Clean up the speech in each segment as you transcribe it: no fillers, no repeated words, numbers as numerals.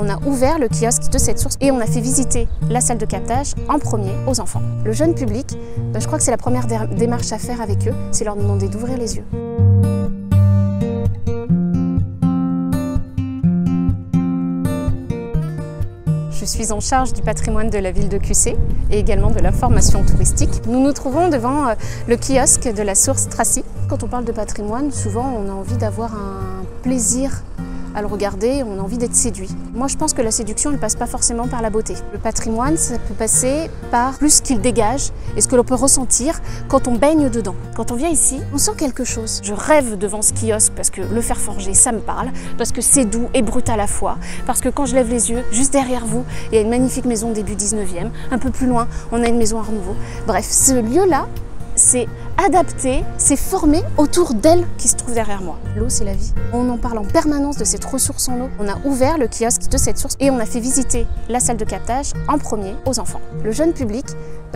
On a ouvert le kiosque de cette source et on a fait visiter la salle de captage en premier aux enfants. Le jeune public, je crois que c'est la première démarche à faire avec eux, c'est leur demander d'ouvrir les yeux. Je suis en charge du patrimoine de la ville de Cussé et également de la formation touristique. Nous nous trouvons devant le kiosque de la source Tracy. Quand on parle de patrimoine, souvent on a envie d'avoir un plaisir à le regarder, on a envie d'être séduit. Moi je pense que la séduction ne passe pas forcément par la beauté. Le patrimoine, ça peut passer par plus ce qu'il dégage et ce que l'on peut ressentir quand on baigne dedans. Quand on vient ici, on sent quelque chose. Je rêve devant ce kiosque parce que le fer forgé, ça me parle, parce que c'est doux et brut à la fois, parce que quand je lève les yeux, juste derrière vous, il y a une magnifique maison début 19e, un peu plus loin, on a une maison Art Nouveau. Bref, ce lieu-là, c'est adapté, c'est formé autour d'elle qui se trouve derrière moi. L'eau, c'est la vie. On en parle en permanence de cette ressource en eau. On a ouvert le kiosque de cette source et on a fait visiter la salle de captage en premier aux enfants. Le jeune public,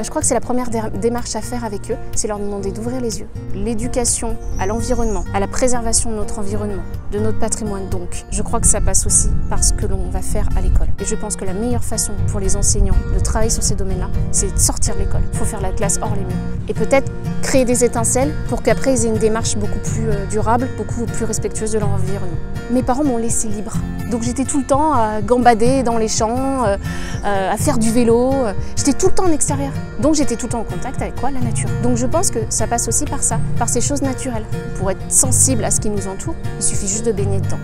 je crois que c'est la première démarche à faire avec eux, c'est leur demander d'ouvrir les yeux. L'éducation à l'environnement, à la préservation de notre environnement, de notre patrimoine donc. Je crois que ça passe aussi par ce que l'on va faire à l'école. Et je pense que la meilleure façon pour les enseignants de travailler sur ces domaines-là, c'est de sortir de l'école. Il faut faire la classe hors les murs. Et peut-être créer des étincelles pour qu'après ils aient une démarche beaucoup plus durable, beaucoup plus respectueuse de leur environnement. Mes parents m'ont laissé libre, donc j'étais tout le temps à gambader dans les champs, à faire du vélo, j'étais tout le temps en extérieur. Donc j'étais tout le temps en contact avec quoi? La nature. Donc je pense que ça passe aussi par ça, par ces choses naturelles. Pour être sensible à ce qui nous entoure, il suffit juste de baigner dedans.